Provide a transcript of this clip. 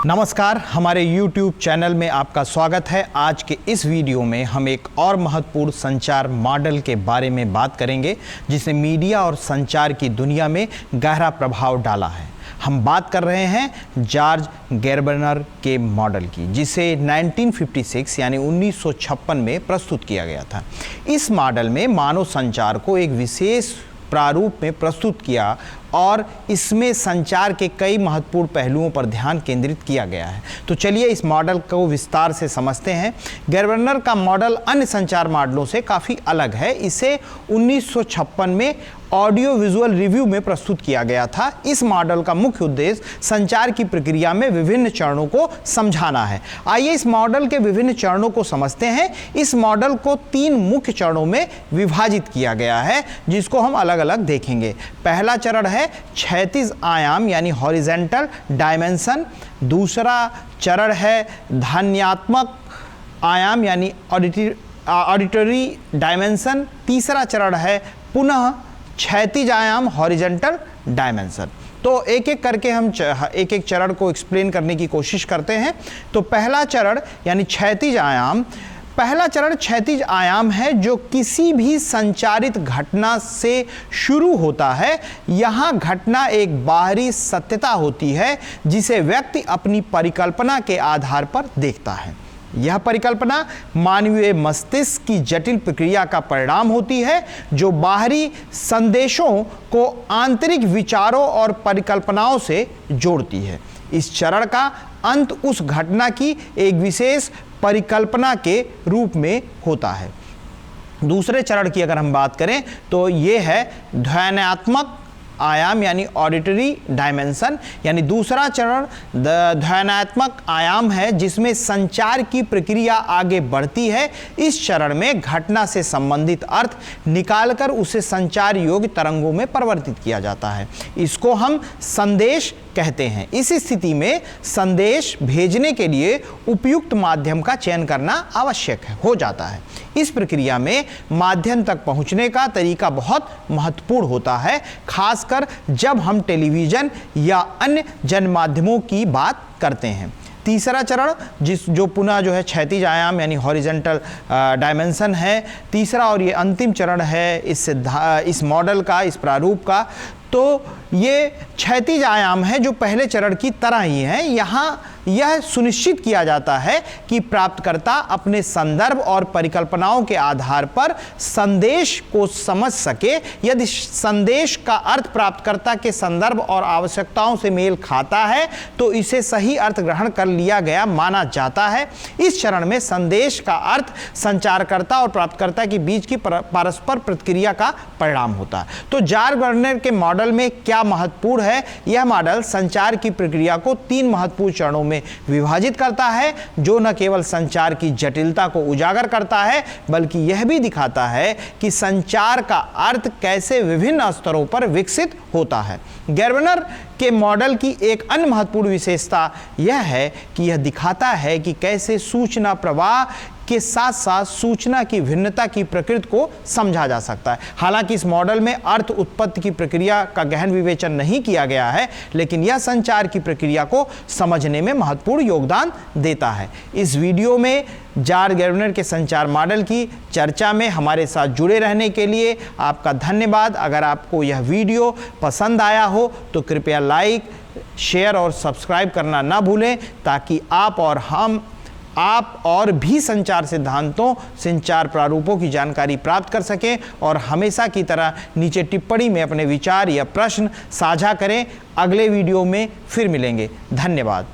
नमस्कार, हमारे YouTube channel में आपका स्वागत है। आज के इस वीडियो में हम एक और महत्वपूर्ण संचार मॉडल के बारे में बात करेंगे जिसने मीडिया और संचार की दुनिया में गहरा प्रभाव डाला है। हम बात कर रहे हैं जॉर्ज गेर्बनर के मॉडल की, जिसे 1956 यानी 1956 में प्रस्तुत किया गया था। इस मॉडल में मानव संचार को एक विशेष प्रारूप में प्रस्तुत किया और इसमें संचार के कई महत्वपूर्ण पहलुओं पर ध्यान केंद्रित किया गया है। तो चलिए इस मॉडल को विस्तार से समझते हैं। गेर्बनर का मॉडल अन्य संचार मॉडलों से काफ़ी अलग है। इसे 1956 में ऑडियो विजुअल रिव्यू में प्रस्तुत किया गया था। इस मॉडल का मुख्य उद्देश्य संचार की प्रक्रिया में विभिन्न चरणों को समझाना है। आइए इस मॉडल के विभिन्न चरणों को समझते हैं। इस मॉडल को 3 मुख्य चरणों में विभाजित किया गया है, जिसको हम अलग अलग देखेंगे। पहला चरण है क्षैतिज आयाम यानी हॉरिजेंटल डायमेंशन। दूसरा चरण है ध्वन्यात्मक आयाम यानी ऑडिटरी डायमेंशन। तीसरा चरण है पुनः क्षैतिज आयाम हॉरिजेंटल डायमेंशन। तो एक एक करके हम एक एक चरण को एक्सप्लेन करने की कोशिश करते हैं। तो पहला चरण यानी क्षैतिज आयाम, पहला चरण क्षैतिज आयाम है जो किसी भी संचारित घटना से शुरू होता है। यहाँ घटना एक बाहरी सत्यता होती है जिसे व्यक्ति अपनी परिकल्पना के आधार पर देखता है। यह परिकल्पना मानवीय मस्तिष्क की जटिल प्रक्रिया का परिणाम होती है जो बाहरी संदेशों को आंतरिक विचारों और परिकल्पनाओं से जोड़ती है। इस चरण का अंत उस घटना की एक विशेष परिकल्पना के रूप में होता है। दूसरे चरण की अगर हम बात करें तो ये है ध्वन्यात्मक आयाम यानी ऑडिटरी डायमेंशन। यानी दूसरा चरण ध्वन्यात्मक आयाम है जिसमें संचार की प्रक्रिया आगे बढ़ती है। इस चरण में घटना से संबंधित अर्थ निकालकर उसे संचार योग्य तरंगों में परिवर्तित किया जाता है। इसको हम संदेश कहते हैं। इस स्थिति में संदेश भेजने के लिए उपयुक्त माध्यम का चयन करना आवश्यक हो जाता है। इस प्रक्रिया में माध्यम तक पहुंचने का तरीका बहुत महत्वपूर्ण होता है, खासकर जब हम टेलीविज़न या अन्य जनमाध्यमों की बात करते हैं। तीसरा चरण जो पुनः जो है क्षैतिज आयाम यानी हॉरिजेंटल डायमेंशन है। तीसरा और ये अंतिम चरण है इस मॉडल का, इस प्रारूप का। तो ये क्षैतिज आयाम है जो पहले चरण की तरह ही है। यहाँ यह सुनिश्चित किया जाता है कि प्राप्तकर्ता अपने संदर्भ और परिकल्पनाओं के आधार पर संदेश को समझ सके। यदि संदेश का अर्थ प्राप्तकर्ता के संदर्भ और आवश्यकताओं से मेल खाता है तो इसे सही अर्थ ग्रहण कर लिया गया माना जाता है। इस चरण में संदेश का अर्थ संचारकर्ता और प्राप्तकर्ता के बीच की परस्पर प्रतिक्रिया का परिणाम होता है। तो जॉर्ज गेर्बनर के मॉडल में क्या महत्वपूर्ण है? यह मॉडल संचार की प्रक्रिया को 3 महत्वपूर्ण चरणों में विभाजित करता है, जो न केवल संचार की जटिलता को उजागर करता है बल्कि यह भी दिखाता है कि संचार का अर्थ कैसे विभिन्न स्तरों पर विकसित होता है। गेर्बनर के मॉडल की एक अन्य महत्वपूर्ण विशेषता यह है कि यह दिखाता है कि कैसे सूचना प्रवाह के साथ साथ सूचना की भिन्नता की प्रकृति को समझा जा सकता है। हालांकि इस मॉडल में अर्थ उत्पत्ति की प्रक्रिया का गहन विवेचन नहीं किया गया है, लेकिन यह संचार की प्रक्रिया को समझने में महत्वपूर्ण योगदान देता है। इस वीडियो में जॉर्ज गेर्बनर के संचार मॉडल की चर्चा में हमारे साथ जुड़े रहने के लिए आपका धन्यवाद। अगर आपको यह वीडियो पसंद आया हो तो कृपया लाइक, शेयर और सब्सक्राइब करना ना भूलें, ताकि आप और भी संचार सिद्धांतों, संचार प्रारूपों की जानकारी प्राप्त कर सकें। और हमेशा की तरह नीचे टिप्पणी में अपने विचार या प्रश्न साझा करें। अगले वीडियो में फिर मिलेंगे। धन्यवाद।